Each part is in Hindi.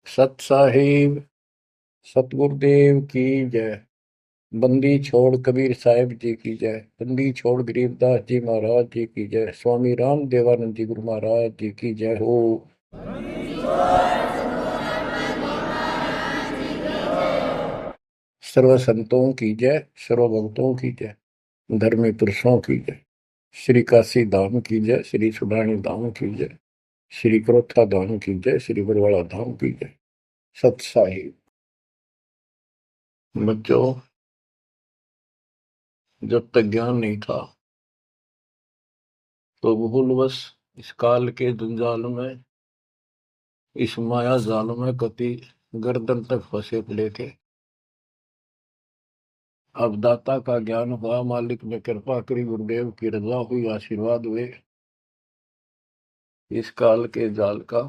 सत साहिब सतगुरुदेव की जय। बंदी छोड़ कबीर साहिब जी की जय। बंदी छोड़ गरीबदास जी महाराज जी की जय। स्वामी राम देवानंद जी गुरु महाराज जी की जय हो। सर्व संतों की जय, सर्व भक्तों की जय, धर्मी पुरुषों की जय। श्री काशी धाम की जय, श्री सुडानी धाम की जय, श्री क्रोथा धाम की जय, श्री बरवाड़ा धाम की जय। सत साहिब। बच्चों, जब तक ज्ञान नहीं था तो भूलवश इस काल के जंजाल में, इस माया जाल में कति गर्दन तक फंसे पड़े थे। अब दाता का ज्ञान हुआ, मालिक ने कृपा करी, गुरुदेव की रजा हुई, आशीर्वाद हुए। इस काल के जाल का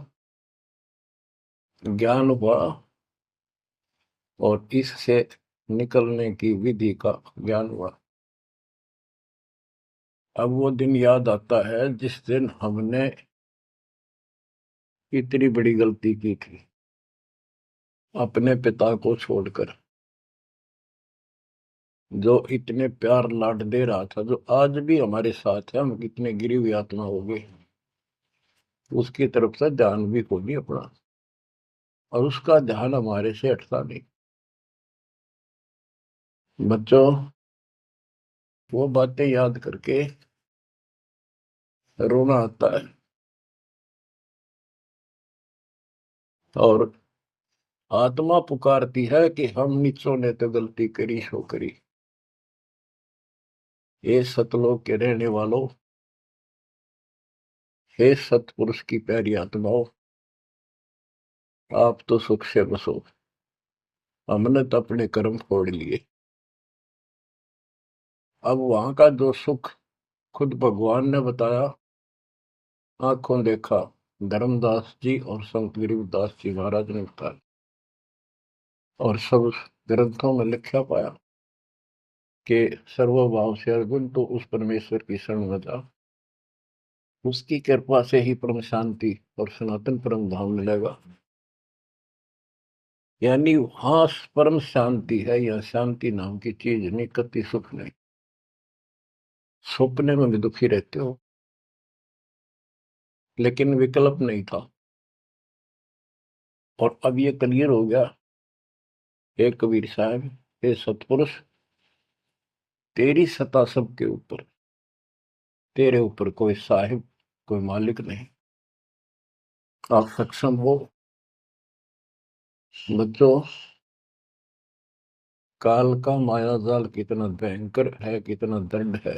ज्ञान हुआ और इससे निकलने की विधि का ज्ञान हुआ। अब वो दिन याद आता है जिस दिन हमने इतनी बड़ी गलती की थी, अपने पिता को छोड़कर, जो इतने प्यार लाड दे रहा था, जो आज भी हमारे साथ है। हम कितने गिरी हुई आत्मा हो गए, उसकी तरफ से ध्यान भी खो नहीं अपना, और उसका ध्यान हमारे से हटता नहीं। बच्चों, वो बातें याद करके रोना आता है। और आत्मा पुकारती है कि हम नीचों ने तो गलती करी सो करी। हे सतलोक के रहने वालों, हे सतपुरुष की प्यारी आत्माओं, आप तो सुख से बसो। हमने तो अपने कर्म फोड़ लिए। अब वहां का जो सुख खुद भगवान ने बताया, आंखों देखा, धर्मदास जी और संत गरीबदास जी महाराज ने बताया, और सब ग्रंथों में लिखा पाया कि सर्वभाव से अर्जुन तो उस परमेश्वर की शरण में जा, उसकी कृपा से ही परम शांति और सनातन परम धाम मिलेगा। यानी वहां परम शांति है, या शांति नाम की चीज नहीं, कति सुख नहीं। सपने में भी दुखी रहते हो, लेकिन विकल्प नहीं था। और अब ये क्लियर हो गया। हे कबीर साहब, हे सतपुरुष, तेरी सत्ता सबके ऊपर, तेरे ऊपर कोई साहिब, कोई मालिक नहीं। आप सक्षम हो। बच्चों, काल का माया जाल कितना भयंकर है, कितना दंड है।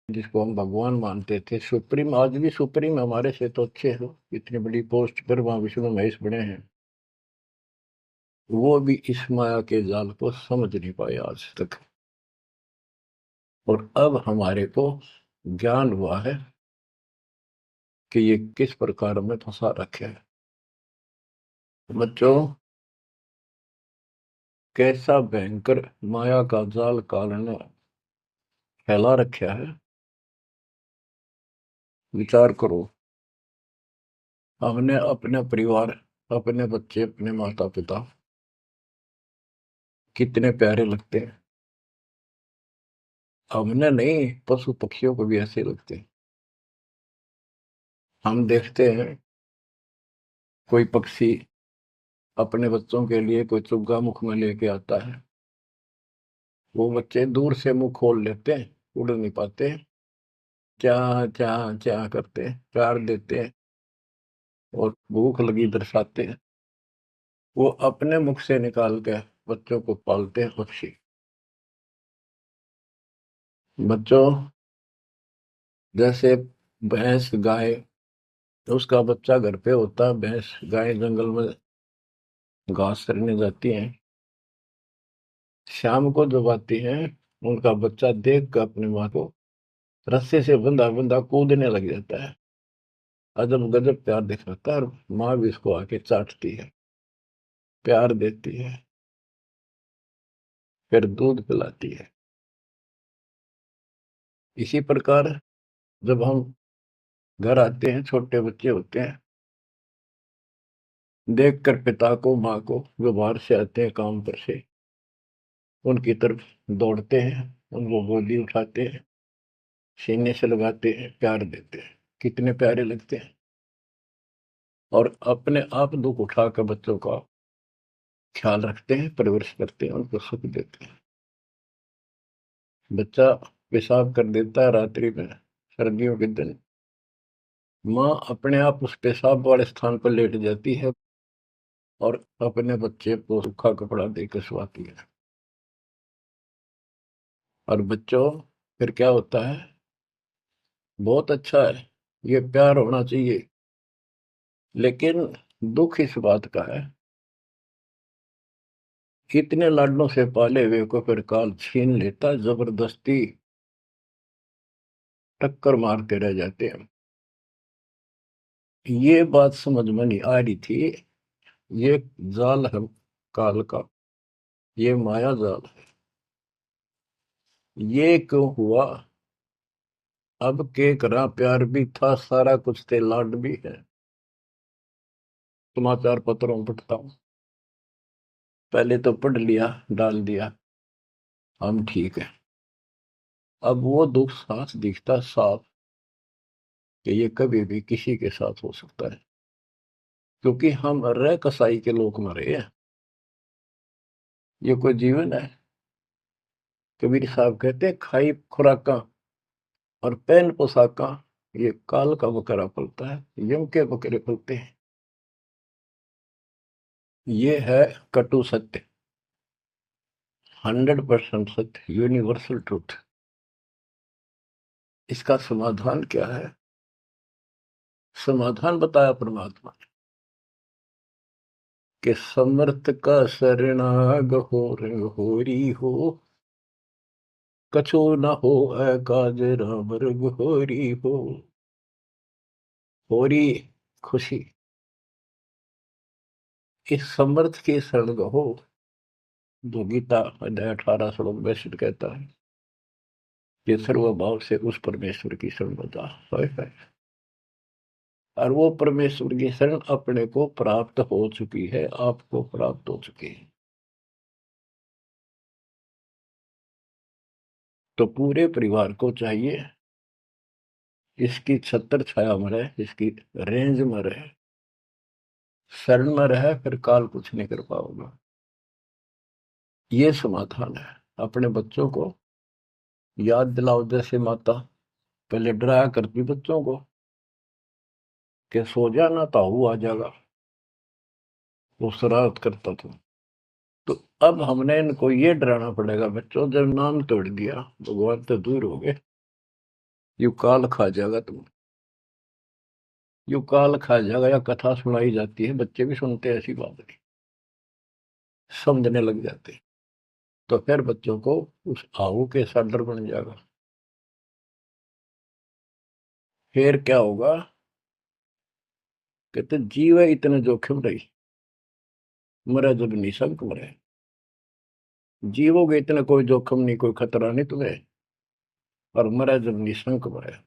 जिसको हम भगवान मानते थे, सुप्रीम, आज भी सुप्रीम हमारे से तो अच्छे हो, इतनी बड़ी पोस्ट पर वहां विष्णु महेश बने हैं, वो भी इस माया के जाल को समझ नहीं पाए आज तक। और अब हमारे को ज्ञान हुआ है कि ये किस प्रकार में फंसा रखे है। बच्चों, कैसा भयंकर माया का जाल काल ने फैला रखा है, विचार करो। हमने अपने परिवार, अपने बच्चे, अपने माता पिता कितने प्यारे लगते हैं। हमने नहीं, पशु पक्षियों को भी ऐसे लगते हैं। हम देखते हैं कोई पक्षी अपने बच्चों के लिए कोई चुग्गा मुख में लेके आता है, वो बच्चे दूर से मुंह खोल लेते हैं, उड़ नहीं पाते, क्या क्या क्या करते हैं, प्यार देते हैं और भूख लगी दर्शाते हैं। वो अपने मुख से निकाल के बच्चों को पालते हैं पक्षी। बच्चों, जैसे भैंस गाय, उसका बच्चा घर पे होता है, भैंस गाय जंगल में घास चरने जाती हैं, शाम को जब आती हैं, उनका बच्चा देख कर अपनी माँ को रस्से से बंधा बंधा कूदने लग जाता है। अजब गजब प्यार दिखाता है, और माँ भी इसको आके चाटती है, प्यार देती है, फिर दूध पिलाती है। इसी प्रकार जब हम घर आते हैं, छोटे बच्चे होते हैं, देखकर पिता को, माँ को, जो बाहर से आते हैं काम पर से, उनकी तरफ दौड़ते हैं, उनको गोदी उठाते हैं, सीने से लगाते हैं, प्यार देते हैं, कितने प्यारे लगते हैं। और अपने आप दुख उठाकर बच्चों का ख्याल रखते हैं, परवरिश करते हैं, उनको सुख देते हैं। बच्चा पेशाब कर देता है रात्रि में, सर्दियों के दिन, माँ अपने आप उस पेशाब वाले स्थान पर लेट जाती है और अपने बच्चे को सूखा कपड़ा देकर सुलाती है। और बच्चों, फिर क्या होता है? बहुत अच्छा है, ये प्यार होना चाहिए। लेकिन दुख इस बात का है, इतने लाडलों से पाले हुए को फिर काल छीन लेता, जबरदस्ती टक्कर मारते रह जाते हैं। ये बात समझ में नहीं आ रही थी। ये जाल है काल का, ये माया जाल है। ये क्यों हुआ? अब के करा, प्यार भी था, सारा कुछ थे, लाड भी है। समाचार पत्रों में पढ़ता हूँ, पहले तो पढ़ लिया, डाल दिया, हम ठीक है। अब वो दुख साफ दिखता साफ कि ये कभी भी किसी के साथ हो सकता है, क्योंकि हम रह कसाई के लोग मरे हैं। ये कोई जीवन है? कबीर साहब कहते हैं, खाई खुराका और पहन पोशाका, ये काल का बकरा पलता है, यम के बकरे पलते हैं। ये है कटु सत्य, 100% सत्य, यूनिवर्सल ट्रूथ। इसका समाधान क्या है? समाधान बताया परमात्मा ने कि समर्थ का शरणाग हो रंग होरी हो, कछो न हो काज राम रग होरी हो। होरी खुशी, इस समर्थ की शरण हो, जो गीता अध्याय 18 श्लोक 62 कहता है कि सर्वभाव से उस परमेश्वर की शरण बता है। और वो परमेश्वर की शरण अपने को प्राप्त हो चुकी है, आपको प्राप्त हो चुकी है। तो पूरे परिवार को चाहिए इसकी छत्र छाया में रहे, इसकी रेंज में रहे, शरण में रहे, फिर काल कुछ नहीं कर पाओगे। ये समाधान है। अपने बच्चों को याद दिलाओ, जैसे माता पहले डराया करती बच्चों को कि सो जाना, ताऊ आ जाएगा, वो शरारत करता था। तो अब हमने इनको ये डराना पड़ेगा, बच्चों जब नाम तोड़ दिया, भगवान तो दूर हो गए, यू काल खा जाएगा तुम, यू काल खा जाएगा। या कथा सुनाई जाती है, बच्चे भी सुनते हैं, ऐसी बात नहीं, समझने लग जाते हैं। तो फिर बच्चों को उस आहू के साथ डर बन जाएगा। फिर क्या होगा? कहते जीव है इतने जोखिम रही, मरे जब निशंक मरे। जीवोगे इतना कोई जोखिम नहीं, कोई खतरा नहीं तुम्हें, और मरे जब निशंक मरे।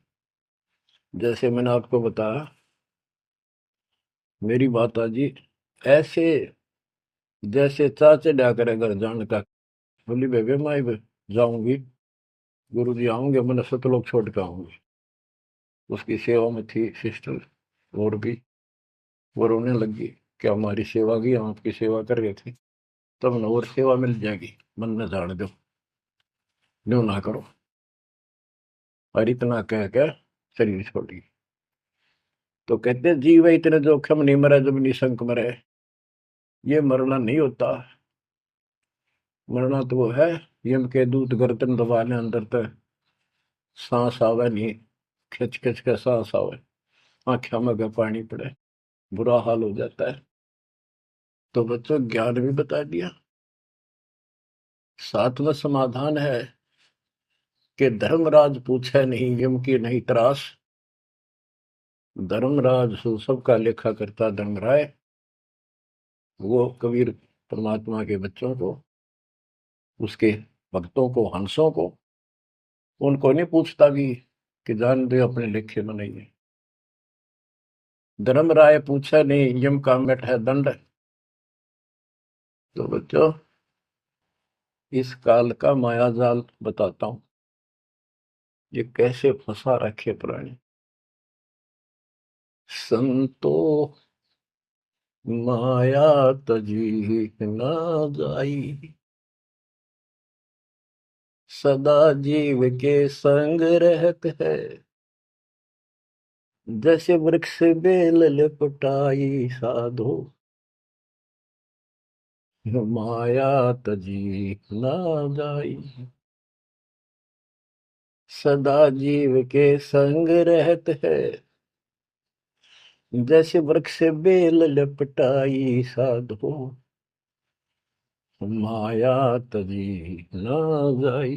जैसे मैंने आपको बताया, मेरी माता जी ऐसे जैसे चाचे डा करे घर जाने का, बोली बेबे मैं जाऊंगी, गुरु जी आऊंगे, मैंने सतलोक छोड़ के आऊंगी। उसकी सेवा में थी सिस्टर, और भी वो रोने लगी कि हमारी सेवा की, हम आपकी सेवा कर रहे थे, तब न और सेवा मिल जाएगी, मन में जान दो, न्यू ना करो। और इतना कह के शरीर छोड़ी। तो कहते जीव इतने जोखिम नहीं, मरे जब निशंक मरे। ये मरना नहीं होता, मरना तो वो है, यम के दूत गर्दन दबाने अंदर तक सांस आवे नहीं, खिंच खिंच के सांस आवे, आंखों में का पानी पड़े, बुरा हाल हो जाता है। तो बच्चों, ज्ञान भी बता दिया। सातवां समाधान है कि धर्मराज पूछे नहीं, यम की नहीं त्रास। धर्मराज सबका लेखा करता धर्मराय, वो कबीर परमात्मा के बच्चों को, उसके भक्तों को, हंसों को, उनको नहीं पूछता भी कि जान दे अपने लेखे में नहीं है। धर्मराय पूछा नहीं, यम का मिट है दंड। तो बच्चों, इस काल का माया जाल बताता हूं, ये कैसे फंसा रखे प्राणी। संतो माया तजी न जाई, सदा जीव के संग रहत है। जैसे वृक्ष बेल लिपटाई साधो, माया तजी न जाई। सदा जीव के संग रहत है, जैसे वृक्ष बेल लिपटाई साधो, माया तजी न जाई।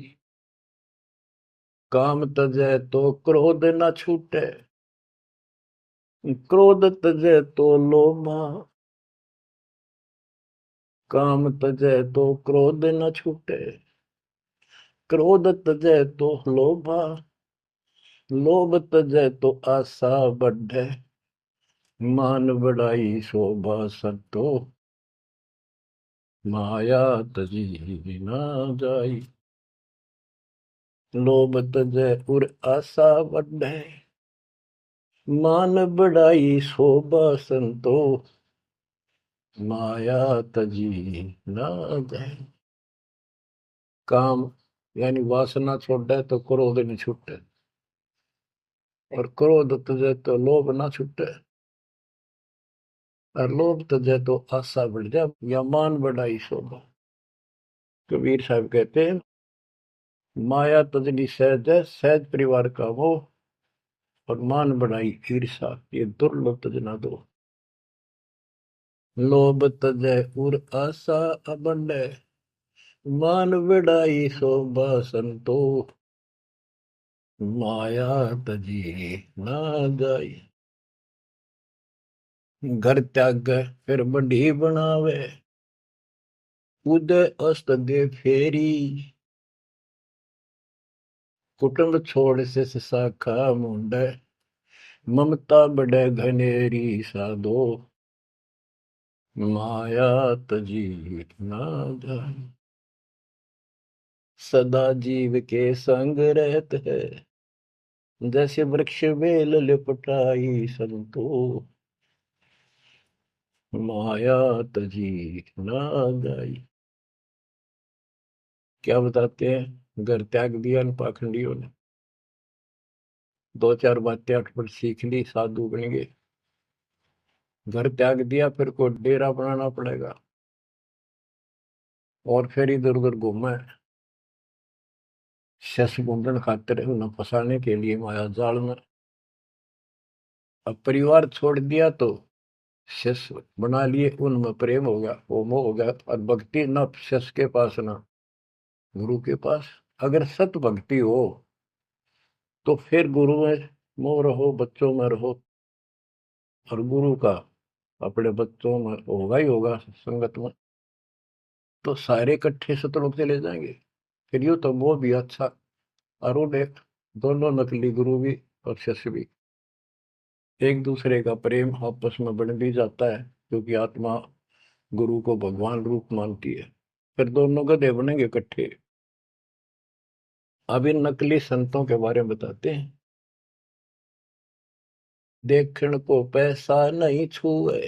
काम तजै तो क्रोध न छूटे, क्रोध तजै तो लोभा। काम तजै तो क्रोध न छूटे, क्रोध तजै तो लोभा। लोभ तजै तो आशा बढ़े, मान बढ़ाई शोभा संतो, माया तजी न जाई। लोभ तजै उर आशा बढ़े, मान बढ़ाई शोभा संतो, माया तजी न जाए। काम यानी वासना छोड़े तो क्रोध नहीं छूटे, और क्रोध तजे तो लोभ ना छूटे, और लोभ तजे तो आशा बढ़ जाए या मान बढ़ाई शोभा। कबीर साहब कहते हैं, माया तजनी सहज है, सहज परिवार का वो, और मान बढ़ाई ईर्षा, ये दुर्लभ तजना दो। लोभ तजय उर आशा अबंडे, मान बढ़ाई शोभा संतो, माया तजी ना जाई। घर त्याग फिर बड़ी बनावे, उदय अस्त दे फेरी। कुटुंब छोड़ से शाखा मुंडे, ममता बड़े घनेरी साधो, माया तजी ना जाए। सदा जीव के संग रहत है, जैसे वृक्ष बेल लिपटाई संतो, माया तजी ना जाई। क्या बताते हैं, घर त्याग दिया इन पाखंडियों ने, दो चार बातें अटपट सीख ली, साधु बन गए। घर त्याग दिया, फिर को डेरा बनाना पड़ेगा, और फिर इधर उधर घूमे, शस मुंडन खातिर उन्हें फंसाने के लिए माया जाल में। अब परिवार छोड़ दिया तो शस बना लिए, उनमें प्रेम हो गया, वो मोह हो गया, और भक्ति न शस के पास ना गुरु के पास। अगर सत भक्ति हो तो फिर गुरु में मोह रहो, बच्चों में रहो, और गुरु का अपने बच्चों में होगा ही होगा, संगत में, तो सारे इकट्ठे सतलोक चले जाएंगे। फिर यूं तो वो भी अच्छा, और वो देख, दोनों नकली गुरु भी और शिष्य भी, एक दूसरे का प्रेम आपस में बढ़ भी जाता है, क्योंकि आत्मा गुरु को भगवान रूप मानती है। फिर दोनों गधे बनेंगे इकट्ठे। अब इन नकली संतों के बारे में बताते हैं। देखण को पैसा नहीं छुए,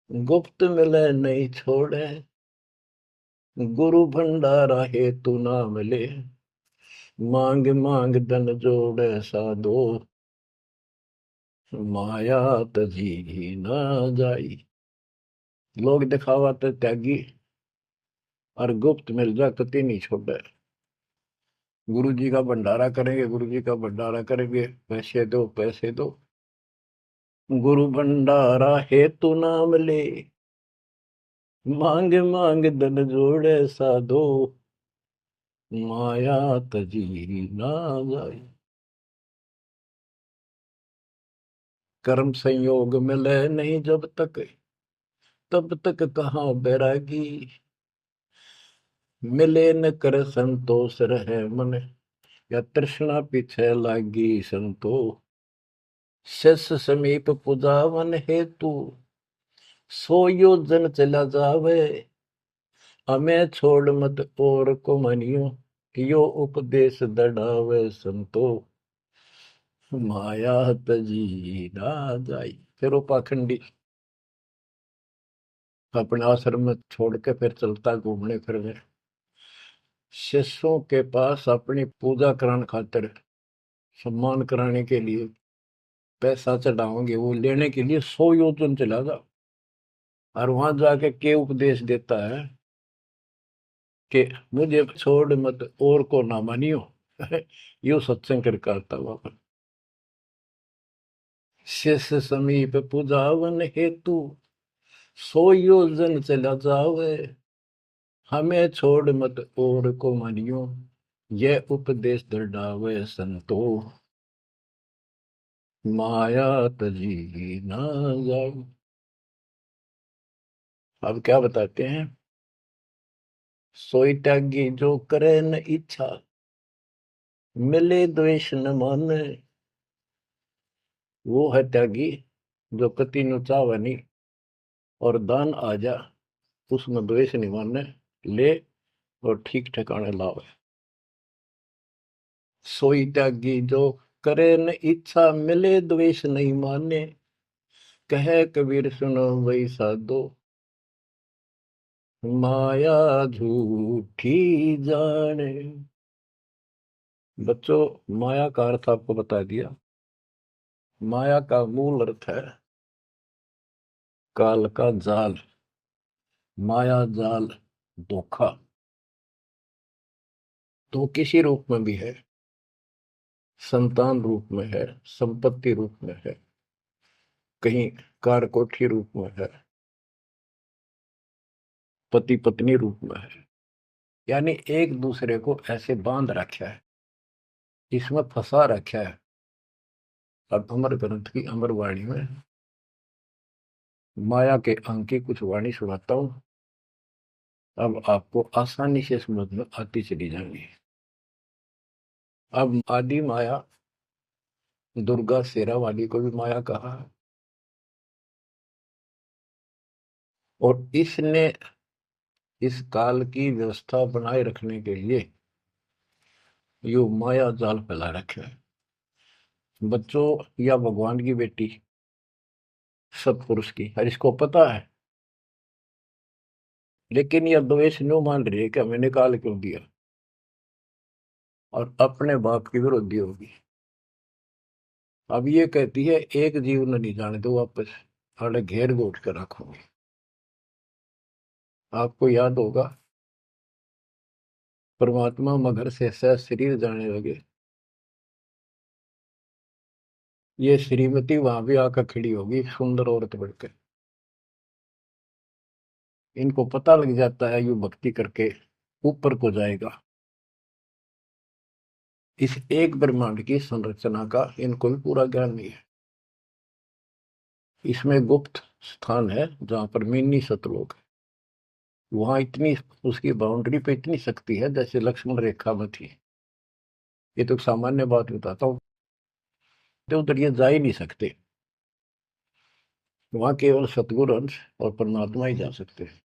गुप्त मिले नहीं छोड़े, गुरु भंडारा हेतु ना मिले, मांग मांग धन जोड़े साधो, माया तजी ना जाई। लोग दिखावा तो त्यागी, और गुप्त मिल जा कति नहीं छोड़े। गुरु जी का भंडारा करेंगे, गुरु जी का भंडारा करेंगे, पैसे दो पैसे दो, गुरु भंडारा हेतु ना मिले, मांग मांग धन जोड़े साधो, माया तजी ना जाए। कर्म संयोग मिले नहीं जब तक, तब तक कहाँ बैरागी, मिले न कर संतोष रहे मन, या तृष्णा पीछे लागी संतो, शिष समीप पुजावन हेतु, सो योजन चला जावे। हमें छोड़ मत और को मनियो, यो उपदेश दढ़ावे संतो। माया तजी ना जाई। फिर वो पाखंडी अपने आश्रम में छोड़ के फिर चलता घूमने फिरने, शिष्यों के पास अपनी पूजा कराने खातिर, सम्मान कराने के लिए पैसा चढ़ाओगे, वो लेने के लिए 100 योजन चला जा। और वहां जाके के उपदेश देता है कि मुझे छोड़ मत और को ना मानियो। यो सत्संग कर करता वहां पर। शिष्य समीप पूजावन हेतु, 100 योजन चला जावे। हमें छोड़ मत और को मानियो, यह उपदेश दृढ़ावे संतो। माया तजी ना जाओ। अब क्या बताते हैं, सोई त्यागी जो करे न इच्छा, मिले द्वेष न माने। वो है त्यागी जो कति नु चावे नहीं, और दान आ जा उसमें द्वेष नहीं माने, ले और ठीक ठिकाने लावे। सोई त्यागी जो करे न इच्छा, मिले द्वेष नहीं माने। कहे कबीर सुनो वही साधो, माया झूठी जाने। बच्चों, माया का अर्थ आपको बता दिया। माया का मूल अर्थ है काल का जाल, माया जाल, धोखा। तो किसी रूप में भी है, संतान रूप में है, संपत्ति रूप में है, कहीं कारकोठी रूप में है, पति पत्नी रूप में है। यानी एक दूसरे को ऐसे बांध रखा है, इसमें फंसा रखा है। अब अमर ग्रंथ की अमर वाणी में माया के अंक की कुछ वाणी सुनाता हूं। अब आपको आसानी से समझ में आती चली जाएंगी। अब आदि माया, दुर्गा शेरा वाली को भी माया कहा है, और इसने इस काल की व्यवस्था बनाए रखने के लिए यो माया जाल फैला रखे है। बच्चों, या भगवान की बेटी सतपुरुष की, हर इसको पता है, लेकिन यह द्वेष न्यू मान रही है कि हमें निकाल क्यों दिया, और अपने बाप की विरोधी होगी। अब ये कहती है एक जीव न नहीं जाने दो वापस, अरे घेर घोट कर रखोगे। आपको याद होगा, परमात्मा मगर से सह शरीर जाने लगे, ये श्रीमती वहां भी आकर खड़ी होगी, सुंदर औरत बढ़कर। इनको पता लग जाता है यू भक्ति करके ऊपर को जाएगा। इस एक ब्रह्मांड की संरचना का इनको भी पूरा ज्ञान नहीं है। इसमें गुप्त स्थान है जहां पर मिनी सतलोक है। वहां इतनी, उसकी बाउंड्री पे इतनी शक्ति है जैसे लक्ष्मण रेखा में थी। ये तो सामान्य बात बताता हूँ, तो उधर ये जा ही नहीं सकते। वहां केवल सतगुरु अंश और परमात्मा ही जा सकते हैं।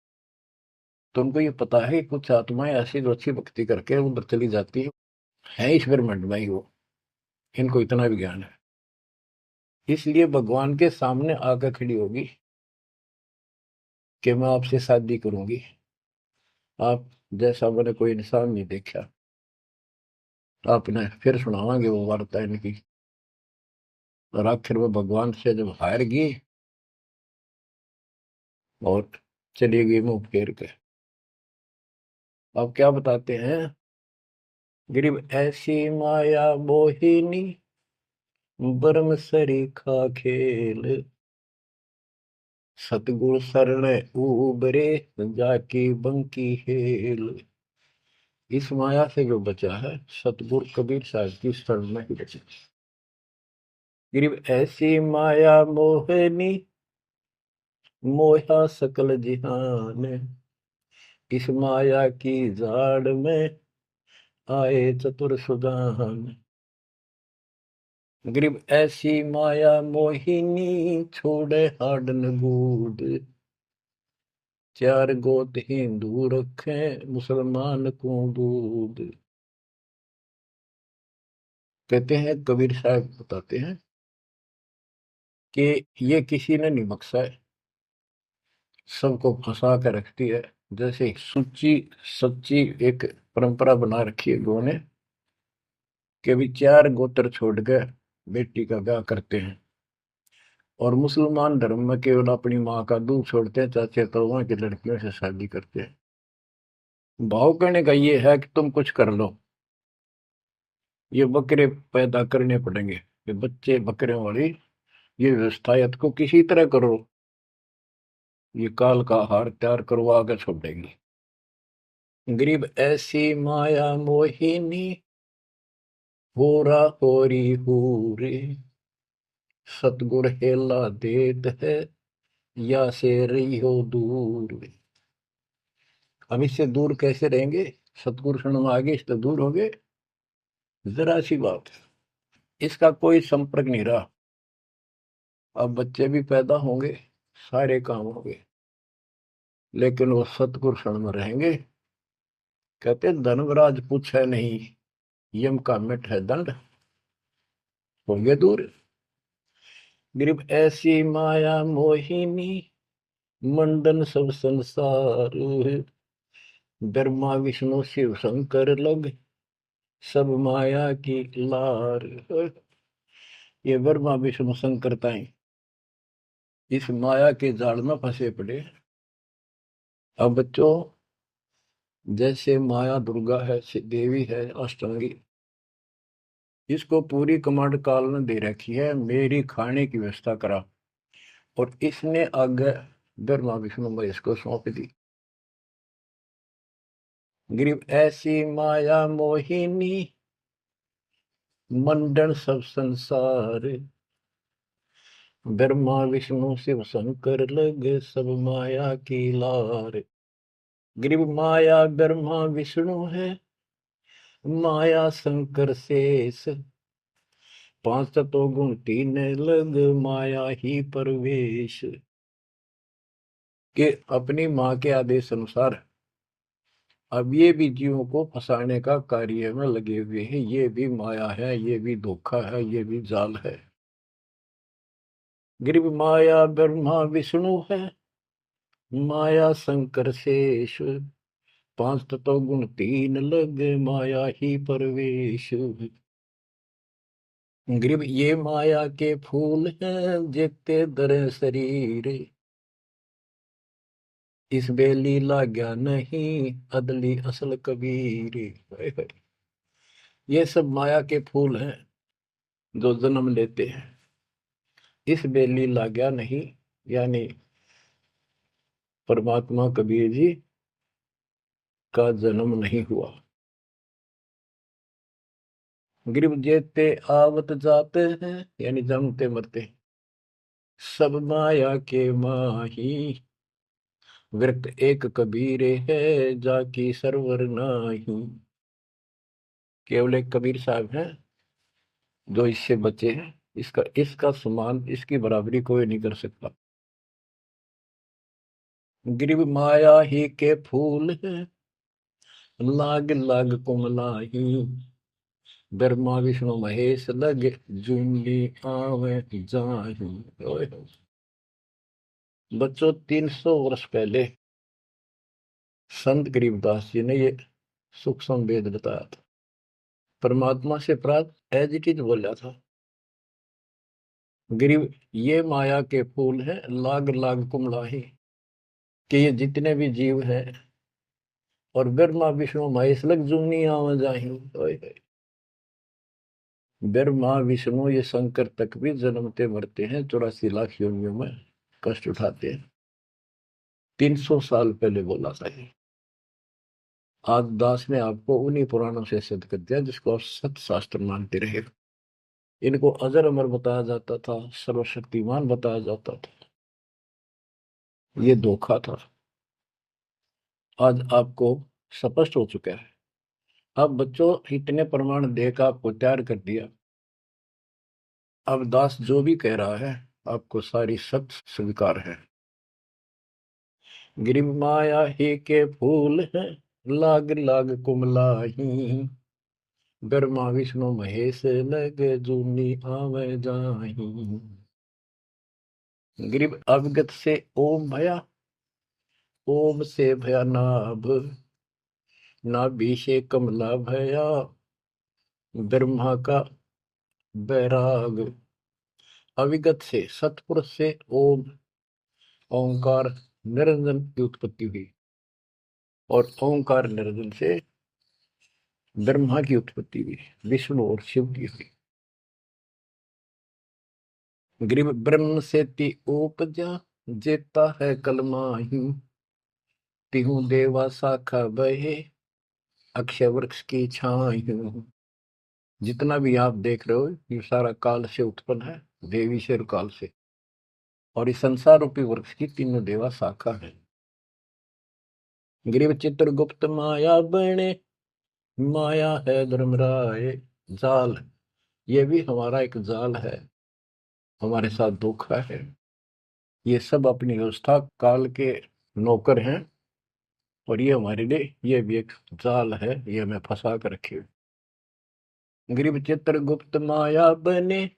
तो उनको ये पता है कि कुछ आत्माएं ऐसी जो अच्छी भक्ति करके उधर चली जाती है इस ब्रह्मांड में ही वो। इनको इतना भी ज्ञान है, इसलिए भगवान के सामने आकर खड़ी होगी कि मैं आपसे शादी करूंगी। आप जैसा मैंने कोई इंसान नहीं देखा। आपने फिर सुनावांगे वो वार्ता इनकी। और आखिर में भगवान से जब हार गई और चली गई मुंह फेर के। अब क्या बताते हैं, गरीब ऐसी माया मोहिनी, बरम सरीखा खेल। सतगुर शरण उबरे, जाकी बंकी हेल। इस माया से जो बचा है, सतगुरु कबीर साहब की शरण में ही बचा। गरीब ऐसी माया मोहनी, मोहा सकल जिहान। इस माया की जाड़ में आए चतुर सुजान। गरीब ऐसी माया मोहिनी छोड़े हाडन बूद, चार गोत हिंदू रखे मुसलमान को दूध। कहते हैं, कबीर साहब बताते हैं कि ये किसी ने नहीं बख्शा है, सबको फंसा कर रखती है। जैसे सच्ची सच्ची एक परंपरा बना रखी है लोगों ने कि भी चार गोत्र छोड़ कर बेटी का ब्याह करते हैं, और मुसलमान धर्म में केवल अपनी माँ का दूध छोड़ते हैं, चाचे ताऊओं की लड़कियों से शादी करते हैं। भाव कहने का ये है कि तुम कुछ कर लो, ये बकरे पैदा करने पड़ेंगे, ये बच्चे बकरे वाली ये व्यवस्था या तो किसी तरह करो, ये काल का हार तैयार करवा के छोड़ देंगे। गरीब ऐसी माया मोहिनी होरा होरी हूरे, सतगुर हेला देत है या से रही हो दूर। हम इससे दूर कैसे रहेंगे? सतगुरु शरण में आगे इससे दूर हो गए, जरा सी बात है, इसका कोई संपर्क नहीं रहा। अब बच्चे भी पैदा होंगे, सारे काम होंगे, लेकिन वो सतगुरु शरण में रहेंगे। कहते धर्मराज पूछे नहीं, यम का मिट है दंड, होंगे दूर। गरीब ऐसी माया मोहिनी मंडन सब संसार, ब्रह्मा विष्णु शिव शंकर लग सब माया की लार। ये ब्रह्मा विष्णु शंकर ताई इस माया के जाल में फंसे पड़े। अब बच्चों, जैसे माया दुर्गा है, देवी है, अष्टांगी, इसको पूरी कमांड काल ने दे रखी है, मेरी खाने की व्यवस्था करा, और इसने आगे ब्रह्मा विष्णु महेश को सौंप दी। गरीब ऐसी माया मोहिनी मंडन सब संसार, ब्रह्मा विष्णु शिव शंकर लगे सब माया की लार। गरीब माया ब्रह्मा विष्णु है, माया शंकर शेष, पांच तत्व गुण तीन लग माया ही परवेश। कि अपनी माँ के आदेश अनुसार अब ये भी जीवों को फंसाने का कार्य में लगे हुए हैं। ये भी माया है, ये भी धोखा है, ये भी जाल है। गरीब माया ब्रह्मा विष्णु है, माया शंकर शेष, पांच तत्व गुण तीन लग माया ही परवेश। गरीब ये माया के फूल हैं जेते दर शरीर, इस बेली लाग्या नहीं अदली असल कबीर। ये सब माया के फूल हैं जो जन्म लेते हैं, इस बेली लाग्या नहीं, यानी परमात्मा कबीर जी का जन्म नहीं हुआ। गरीब जेते आवत जाते हैं, यानी जन्मते मरते, सब माया के माही, व्यक्त एक कबीर है जाकी सरवर नाही। केवल एक कबीर साहब हैं जो इससे बचे हैं, इसका इसका समान, इसकी बराबरी कोई नहीं कर सकता। गरीब माया ही के फूल है, लाग लाग कुमलाही, ब्रह्मा विष्णु महेश लग जूंगी आवे जाही। बच्चों, 300 वर्ष पहले संत गरीबदास जी ने ये सूक्ष्म वेद बताया था, परमात्मा से प्राप्त एज इट इज बोला था। गरीब ये माया के फूल हैं, लाग लाग कुमलाही, कि ये जितने भी जीव हैं, और ब्रह्मा विष्णु महेश लग जूनी आवा जाही। ब्रह्मा विष्णु ये शंकर तक भी जन्मते मरते हैं, 84 लाख योनियों में कष्ट उठाते हैं। 300 साल पहले बोला था ये। आज दास ने आपको उन्हीं पुराणों से सिद्ध कर दिया जिसको आप सत्य शास्त्र मानते रहे। इनको अजर अमर बताया जाता था, सर्वशक्तिमान बताया जाता था, ये धोखा था। आज आपको स्पष्ट हो चुका है। अब बच्चों, इतने प्रमाण देकर आपको तैयार कर दिया, अब दास जो भी कह रहा है आपको सारी सत्य स्वीकार है। गिरि माया ही के फूल है, लाग लाग कुमलाही, ब्रह्मा विष्णु महेश लगे जूनी आवे जाही। गिरिव अवगत से ओम भया, ओम से भया नाभ, नाभि से कमला भया, ब्रह्मा का बैराग। अविगत से सतपुरुष से ओम ओंकार निरंजन की उत्पत्ति हुई, और ओंकार निरंजन से ब्रह्मा की उत्पत्ति हुई, विष्णु और शिव की हुई। ग्रीव ब्रह्म से ती उपजा, जेता है कलमाही, तिहु देवा शाखा बहे, अक्षय वृक्ष की छाई। जितना भी आप देख रहे हो ये सारा काल से उत्पन्न है, देवी से और काल से, और इस संसार रूपी वृक्ष की तीनों देवा शाखा है। ग्रीव चित्रगुप्त माया बने, माया है धर्मराय जाल, ये भी हमारा एक जाल है, हमारे साथ धोखा है। ये सब अपनी व्यवस्था काल के नौकर हैं, और ये हमारे लिए ये भी एक जाल है, ये हमें फंसा कर रखे। ग्रीव चित्रगुप्त माया बने,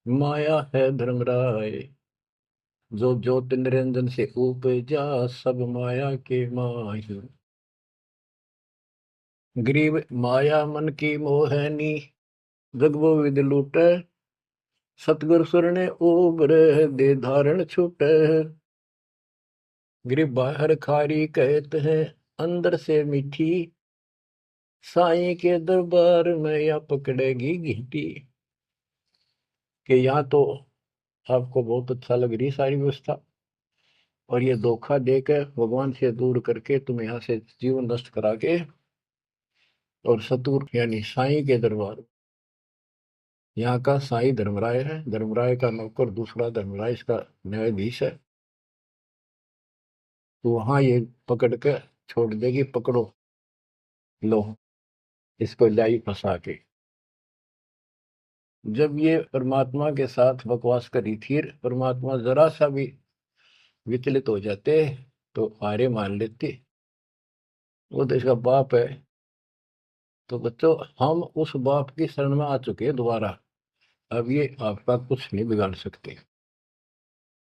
माया है धर्मराय, जो ज्योत निरंजन से उपजा, सब माया के माही। ग्रीव माया मन की मोहनी, जग वो विद लूटे, सतगुर सुर ने उबर दे धारण छूटे। ग्रीव बाहर खारी कहते हैं, अंदर से मीठी, साईं के दरबार में या पकड़ेगी घीटी। कि यहाँ तो आपको बहुत अच्छा लग रही सारी व्यवस्था, और ये धोखा देकर भगवान से दूर करके तुम यहाँ से जीवन नष्ट करा के, और सतगुरु यानी साईं के दरबार, यहाँ का साईं धर्मराय है, धर्मराय का नौकर दूसरा धर्मराय इसका न्यायाधीश है, तो वहां ये पकड़ के छोड़ देगी, पकड़ो लो इसको लाई फंसा के। जब ये परमात्मा के साथ बकवास करी थी, परमात्मा जरा सा भी विचलित हो जाते तो हारे मान लेते, वो तो इसका बाप है। तो बच्चों हम उस बाप की शरण में आ चुके हैं दोबारा, अब ये आपका कुछ नहीं बिगाड़ सकते।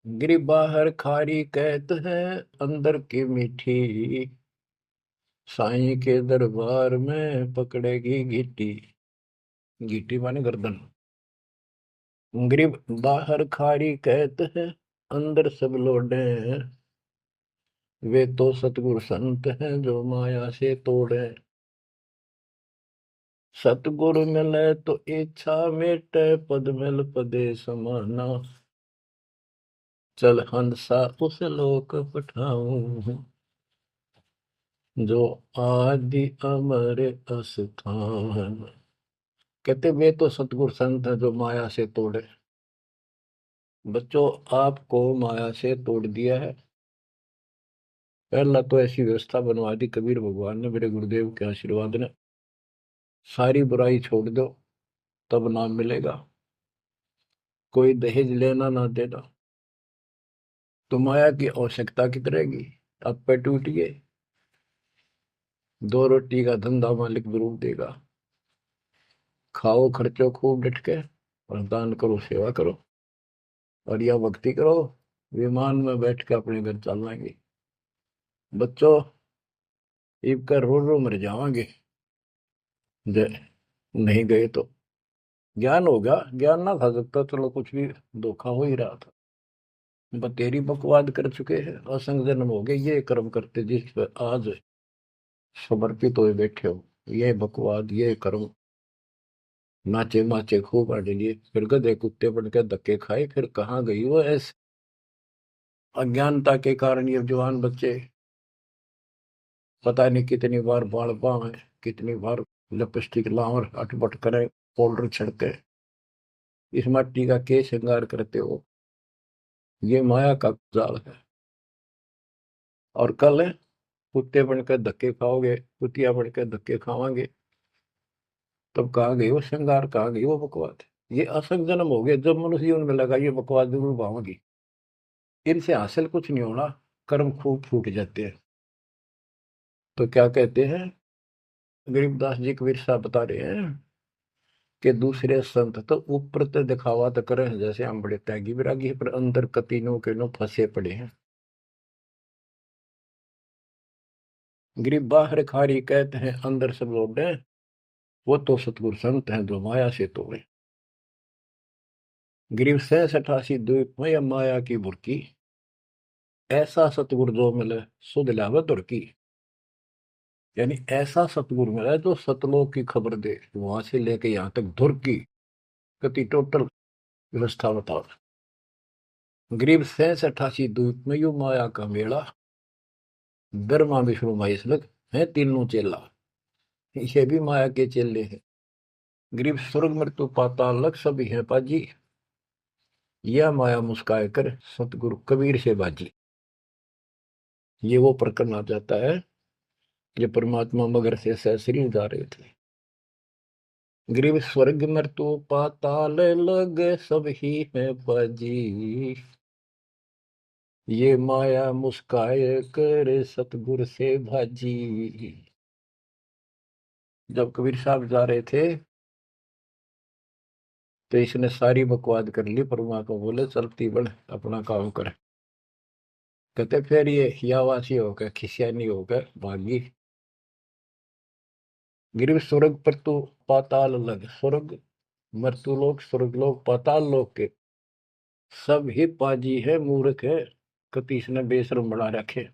गिरी बाहर खारी कहते हैं, अंदर की मीठी, साईं के दरबार में पकड़ेगी गीटी। गीटी माने गर्दन। ग्रीब बाहर खारी कहते हैं, अंदर सब लोडे हैं, वे तो सतगुरु संत हैं जो माया से तोड़े। सतगुरु मिले तो इच्छा मेटे, पद मिल पदे समाना, चल हंसा उस लोक पठाऊं, जो आदि अमर अस्थान। कहते वे तो सतगुरु संत हैं जो माया से तोड़े। बच्चों आपको माया से तोड़ दिया है। पहला तो ऐसी व्यवस्था बनवा दी कबीर भगवान ने, मेरे गुरुदेव के आशीर्वाद ने, सारी बुराई छोड़ दो तब नाम मिलेगा, कोई दहेज लेना ना देना, तो माया की आवश्यकता कितनी रहेगी। अब पे टूट गए, दो रोटी का धंधा मालिक जरूर देगा, खाओ खर्चो खूब डट के, और दान करो सेवा करो, और यह भक्ति करो, विमान में बैठ के अपने घर चल जाएंगे। बच्चों ईब का रो रो मर जावांगे, नहीं गए तो ज्ञान होगा, ज्ञान ना था सकता, चलो कुछ भी धोखा हो ही रहा था। बतेरी बकवाद कर चुके हैं, असंग जन्म हो गए, ये कर्म करते जिस पर आज समर्पित हुए बैठे हो, ये बकवाद ये कर्म, नाचे माचे खूब आड़े लिए, फिर गधे कुत्ते बन के धक्के खाए, फिर कहाँ गई वो ऐसे। अज्ञानता के कारण ये जवान बच्चे पता नहीं कितनी बार बाल पावे, कितनी बार लिपस्टिक लावर अटपट करे, पाउडर छिड़के, इस मट्टी का के श्रृंगार करते हो, ये माया का जाल है। और कल कुत्ते बनकर धक्के खाओगे, कुतिया बनकर धक्के खावांगे, तब कहाँ गई वो श्रृंगार, कहाँ गई वो बकवाद। ये असंग जन्म हो गए। जब मनुष्य जीवन में लगा ये बकवास जरूर पाऊंगी, इनसे हासिल कुछ नहीं होना, कर्म खूब फूट जाते हैं। तो क्या कहते हैं गरीबदास जी कबीर साहब बता रहे हैं कि दूसरे संत तो ऊपर तो दिखावा तो करें जैसे हम बड़े त्यागी विरागी हैं, पर अंदर कतीनों के नो फंसे पड़े हैं। गरीब बाहर खारी कहते हैं अंदर सब लोग हैं, वो तो सतगुरु संत हैं जो माया से तोड़े। गरीब 67 द्वीप में या माया की बुरकी, ऐसा सतगुरु जो मिले सुध लावे दुर्की। यानी ऐसा सतगुरु मिला जो सतलोक की खबर दे, वहां से लेके यहाँ तक धुर की गति टोटल व्यवस्था बताओ। गरीब 67 द्वीप में यू माया का मेला, ब्रह्मा विष्णु महेश लग है तीनों चेला, ये भी माया के चेले हैं। गरीब स्वर्ग मृत्यु पाताल लग सभी है पाजी, यह माया मुस्काए कर सतगुरु कबीर से बाजी। ये वो प्रकरण आ जाता है जब परमात्मा मगर से सहसरी जा रहे थे। गरीब स्वर्ग मृत्यु पाताल लग सब ही है बाजी, ये माया मुस्काए कर सतगुरु से भाजी। जब कबीर साहब जा रहे थे तो इसने सारी बकवाद कर ली, परमात्मा को बोले चलती बढ़ अपना काम कर। कहते फिर ये हियावासी होकर खिसियानी होकर भागी। गिर स्वर्ग पर तो पाताल लग, स्वर्ग मृत्यु लोक स्वर्ग लोक पाताल लोक के सब ही पाजी है मूर्ख है, कतीस ने बेशरम बना रखे,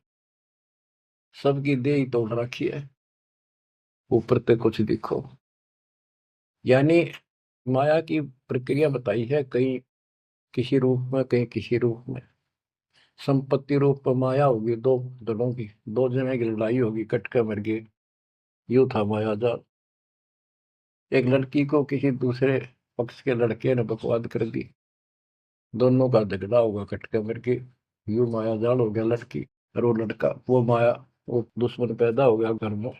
सबकी दे ही तोड़ रखी है, ऊपर तक कुछ दिखो। यानी माया की प्रक्रिया बताई है, कहीं किसी रूप में कहीं किसी रूप में। संपत्ति रूप में माया होगी, दो दलों की, दो जने की लड़ाई होगी, कट के मर गए, यूं था माया जाल। एक लड़की को किसी दूसरे पक्ष के लड़के ने बकवाद कर दी, दोनों का झगड़ा होगा, कट के मर गए, यूं माया जाल हो गया लड़की और वो लड़का, वो माया, वो दुश्मन पैदा हो गया घर में।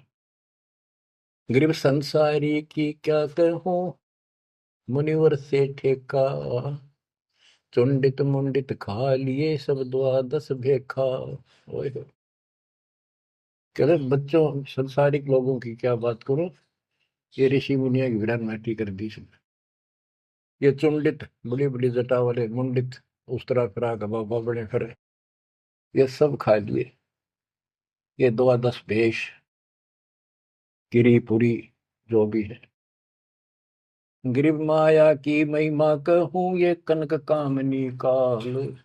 गरीब संसारी की क्या कहूं मुनिवर से ठेका, चुंडित मुंडित खा लिए सब द्वादश भेखा। ओए होए। कह रहे बच्चों संसारिक लोगों की क्या बात करूं, ये ऋषि मुनिया की विरान माटी कर दी इसने। ये चुंडित बड़ी बड़ी जटा वाले मुंडित उस तरह फिरा का बाबा बड़े फिरे, ये सब खा लिए, ये द्वादश भेष गिरी पुरी जो भी है। गिरिव माया की महिमा कहूं ये कनक कामनी काल,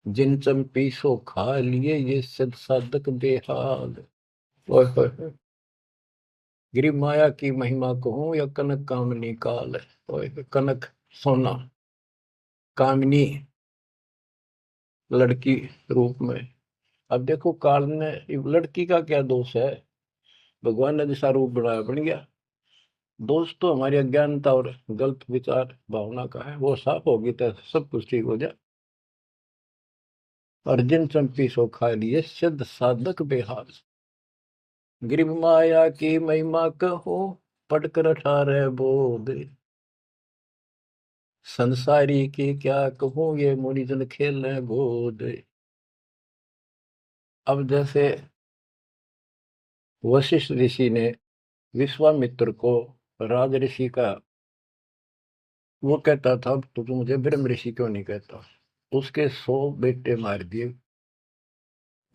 जिन चंपी सो खा लिए ये सद साधक बेहाल। ओए होए होए। गिरिव माया की महिमा कहूं या कनक कामनी काल, ओए होए, कनक सोना, कामनी लड़की रूप में। अब देखो काल ने, लड़की का क्या दोष है, भगवान ने जैसा रूप बनाया बन गया। दोष तो हमारी अज्ञानता और गलत विचार भावना का है, वो साफ होगी तो सब कुछ ठीक हो जाए। अर्जुन चंपी सो खा लिए सिद्ध साधक बेहाल, गिरिव माया की महिमा कहो पढ़कर 18 बोध, संसारी की क्या कहूं ये मुनिजन खेल गोद। अब जैसे वशिष्ठ ऋषि ने विश्वामित्र को राज ऋषि का, वो कहता था तो तू मुझे ब्रह्म ऋषि क्यों नहीं कहता, उसके 100 बेटे मार दिए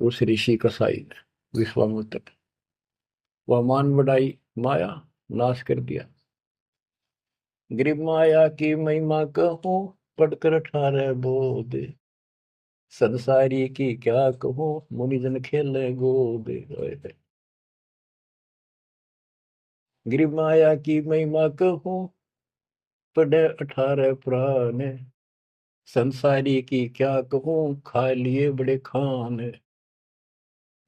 उस ऋषि कसाई ने विश्वामित्र। वह मान बढ़ाई माया, नाश कर दिया। गिरिव माया की महिमा कहूं पढ़कर 18 बोध, संसारी की क्या कहूं मुनिजन खेले गोद। गिरिव माया की महिमा कहूं पढ़े 18 पुराण, संसारी की क्या कहूं खा लिए बड़े खान।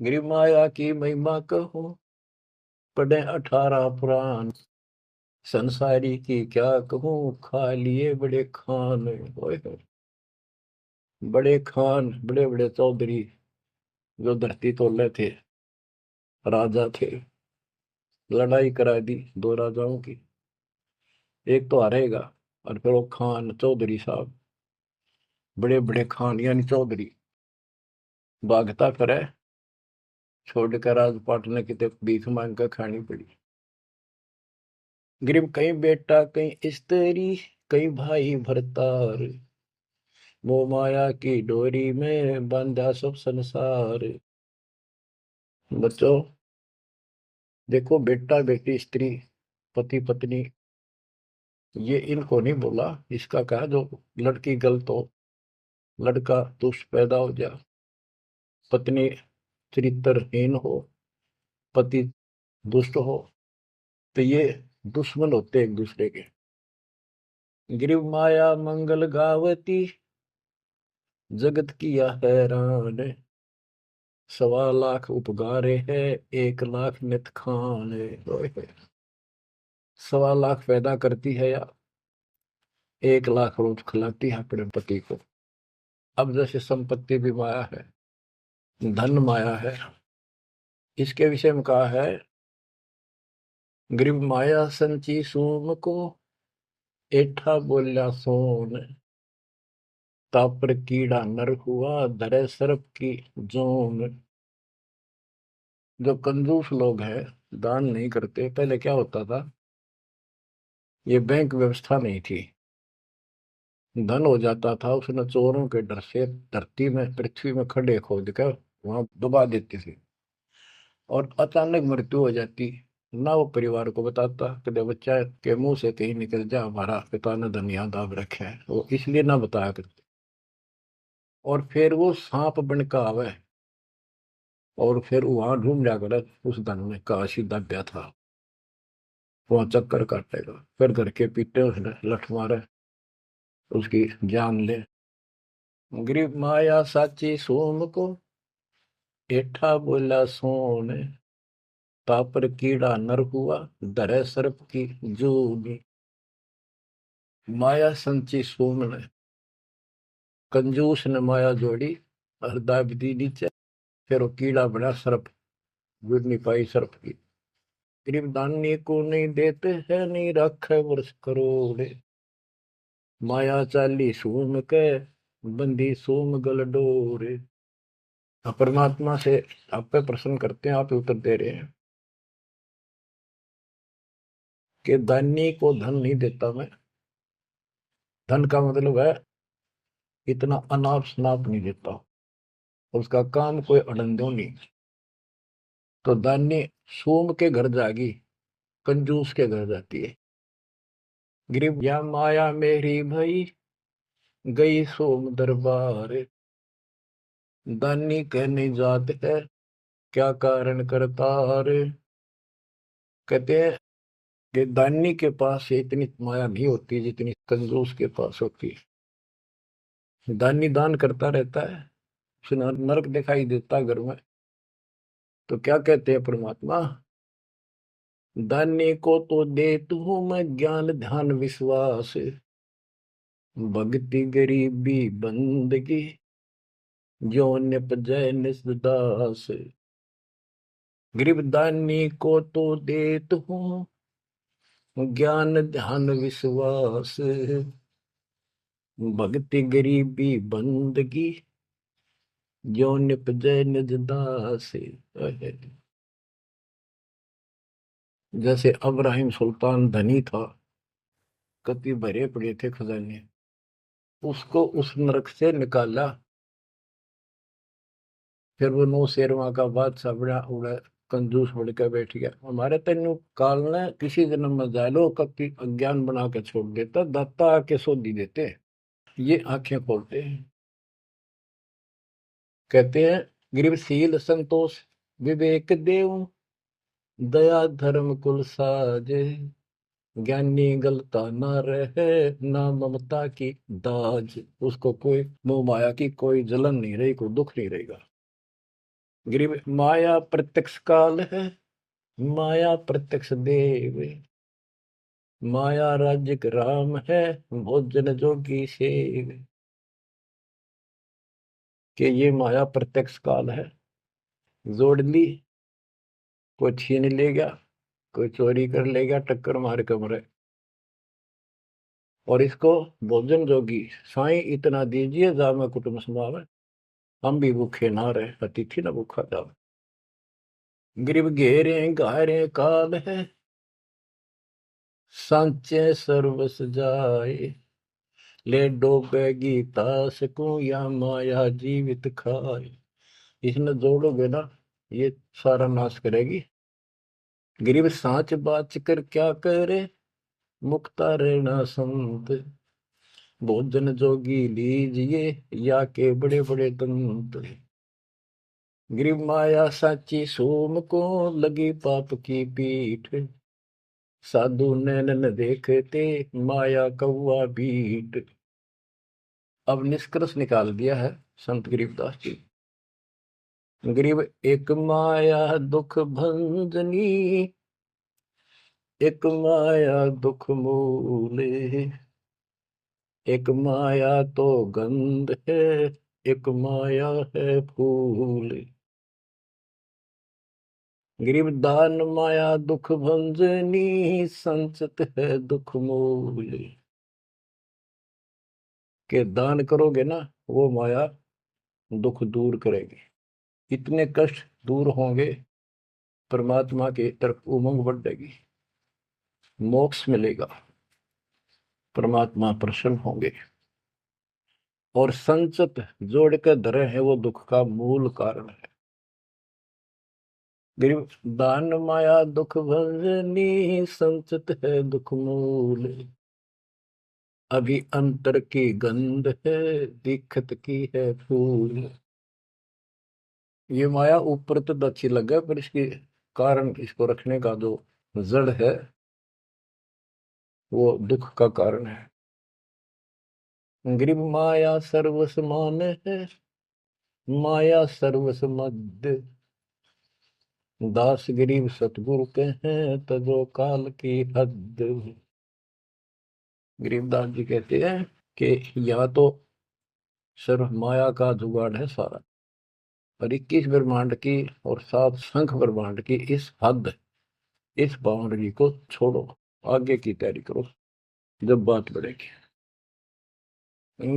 गिरिव माया की महिमा कहूं पढ़े 18 पुराण, संसारी की क्या कहूं खा लिए बड़े खान। ओए होए। बड़े खान बड़े बड़े चौधरी जो धरती तोले थे, राजा थे, लड़ाई करा दी दो राजाओं की, एक तो हारेगा। और फिर वो खान चौधरी साहब, बड़े बड़े खान यानी चौधरी, भागता करे, छोड़कर राजपाट ने कितने भीख मांग कर खानी पड़ी। गरीब कहीं बेटा कहीं स्त्री, कहीं भाई भरतार, वो माया की डोरी में बांधा सब संसार। बच्चों देखो, बेटा बेटी स्त्री पति पत्नी, ये इनको नहीं बोला। इसका कहा जो लड़की गलत हो, लड़का दुष्ट पैदा हो जाए, पत्नी चरित्रहीन हो, पति दुष्ट हो, तो ये दुश्मन होते एक दूसरे के। गिरिव माया मंगल गावती, जगत किया हैरान, 1.25 लाख उपगारे है, 1 लाख नित खाने। 1.25 लाख पैदा करती है या 1 लाख रोज खिलाती है अपने पति को। अब जैसे संपत्ति भी माया है, धन माया है, इसके विषय में कहा है, गरीब माया संची सोम को, एठा बोल्या सोन, तापर कीड़ा नर हुआ, धरे सर्प की जोन। जो कंजूस लोग हैं, दान नहीं करते, पहले क्या होता था, ये बैंक व्यवस्था नहीं थी, धन हो जाता था उसने चोरों के डर से धरती में पृथ्वी में खड्डे खोद कर वहां दबा देती थी, और अचानक मृत्यु हो जाती, ना वो परिवार को बताता, कदे बच्चा के मुंह से कहीं निकल जा हमारा पिता ने धन यहाँ दाब रखे है, वो इसलिए ना बताया करते। और फिर वो सांप बन का आवे, और फिर वहां ढूंढ जाकर उस धन में काशी दब्या था, वहां चक्कर काटेगा, फिर घर के पीटे उसने लठ मारे, उसकी जान ले। गरीब माया साची सोम को, एठा बोला सोन, तापर कीड़ा नर हुआ, धरे सर्प की जूनी। माया संची सोम ने, कंजूस ने माया जोड़ी, हृदय विधि नीचे, फिर वो कीड़ा बना सर्प, जुड़ नहीं पाई सर्प की। गरीब दानी को नहीं देते है, नहीं रखे वर्ष करोड़, माया चाली सोम के, बंदी सोम गल डोरे। परमात्मा से आप पे प्रश्न करते हैं, आप उत्तर दे रहे हैं कि दानी को धन नहीं देता मैं। धन का मतलब है इतना अनाप शनाप नहीं देता, उसका काम कोई अड़ंदो नहीं। तो दानी सोम के घर जागी, कंजूस के घर जाती है। गरीब या माया मेरी भई, गई सोम दरबार, दानी कहने जात है, क्या कारण करतार। कहते हैं कि दानी के पास इतनी माया नहीं होती जितनी कंजूस के पास होती है। दानी दान करता रहता है, उसे नरक दिखाई देता घर में। तो क्या कहते हैं परमात्मा, दानी को तो देत हूं मैं ज्ञान ध्यान विश्वास, भक्ति गरीबी बंदगी, जो निपजय निसदास। गरीब दानी को तो देत हूं ज्ञान ध्यान विश्वास, भक्ति गरीबी बंदगी, जो निपजय निज दास। जैसे अब्राहिम सुल्तान धनी था, कति भरे पड़े थे खजाने, उसको उस नरक से निकाला, फिर वो नौ शेरवा का बादशाह बड़ा उड़ा, कंजूस बन के बैठ गया। हमारे तेन काल ने किसी जन्म में जालो कति अज्ञान बना के छोड़ देता, दाता आके सोधी देते, ये आंखें खोलते हैं। कहते हैं गरीबशील संतोष विवेक देव, दया धर्म कुल साजे, ज्ञानी गलता ना रहे, ना ममता की दाज। उसको कोई मोह माया की कोई जलन नहीं रही, कोई दुख नहीं रहेगा। गरीब माया प्रत्यक्ष काल है, माया प्रत्यक्ष देव, माया राज्य राम है, भोजन जोगी सेव। कि ये माया प्रत्यक्ष काल है, जोड़ ली, कोई छीन लेगा, कोई चोरी कर लेगा, टक्कर मार के मरे। और इसको भोजन जोगी साईं इतना दीजिए जामे कुटुंब समावे, हम भी भूखे ना रहे अतिथि न भूखा जावे। गरीब घेरे घारे काल है, सांचे सर्वस जाए, ले डोबेगी तास को या माया जीवित खाए। इसने जोड़ोगे ना ये सारा नाश करेगी। गरीब सांच बाच कर क्या करे, मुक्ता रहना संत, भोजन जोगी लीजिए या के बड़े बड़े दंत। गरीब माया साची सोम को लगी पाप की पीठ, साधु नैनन देखते माया कौआ बीट। अब निष्कर्ष निकाल दिया है संत गरीबदास जी। गरीब एक माया दुख भंजनी, एक माया दुख मूले, एक माया तो गंध है, एक माया है फूल। गरीब दान माया दुख भंजनी, संचत है दुख मूल। के दान करोगे ना वो माया दुख दूर करेगी, इतने कष्ट दूर होंगे, परमात्मा की तरफ उमंग बढ़ेगी, मोक्ष मिलेगा, परमात्मा प्रसन्न होंगे। और संचत जोड़ कर धरे है वो दुख का मूल कारण है। गरीब दान माया दुख भंजनी, संचत है दुख मूल। अभी अंतर की गंध है, दिखत की है फूल। ये माया ऊपर तो अच्छी लगे पर इसकी कारण, इसको रखने का जो जड़ है वो दुख का कारण है। गरीब माया सर्वस मान है, माया सर्वस मद, दास गरीब सतगुरु के हैं तजो काल की हद। गरीबदास जी कहते हैं कि या तो सिर्फ माया का जुगाड़ है सारा, और 21 ब्रह्मांड की और 7 संख ब्रह्मांड की इस हद, इस बाउंड्री को छोड़ो, आगे की तैयारी करो जब बात बढ़ेगी।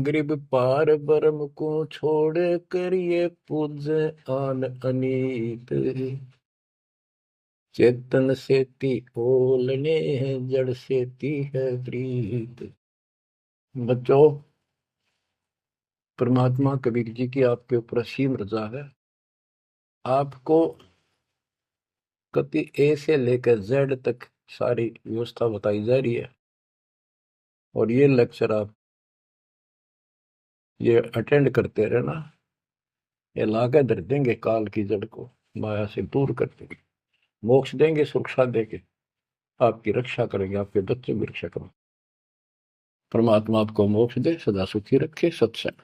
गरीब पार ब्रह्म को छोड़ कर ये पूजे आन अनीत, चेतन सेती ओलने जड़ सेती है प्रीत। बच्चों, परमात्मा कबीर जी की आपके ऊपर असीम रजा है। आपको कति ए से लेकर जेड तक सारी व्यवस्था बताई जा रही है, और ये लेक्चर आप ये अटेंड करते रहना, ये लाके धर देंगे काल की जड़ को, माया से दूर कर देंगे, मोक्ष देंगे, सुरक्षा देंगे, आपकी रक्षा करेंगे, आपके बच्चों की रक्षा करेंगे। परमात्मा आपको मोक्ष दे, सदा सुखी रखे। सत्संग।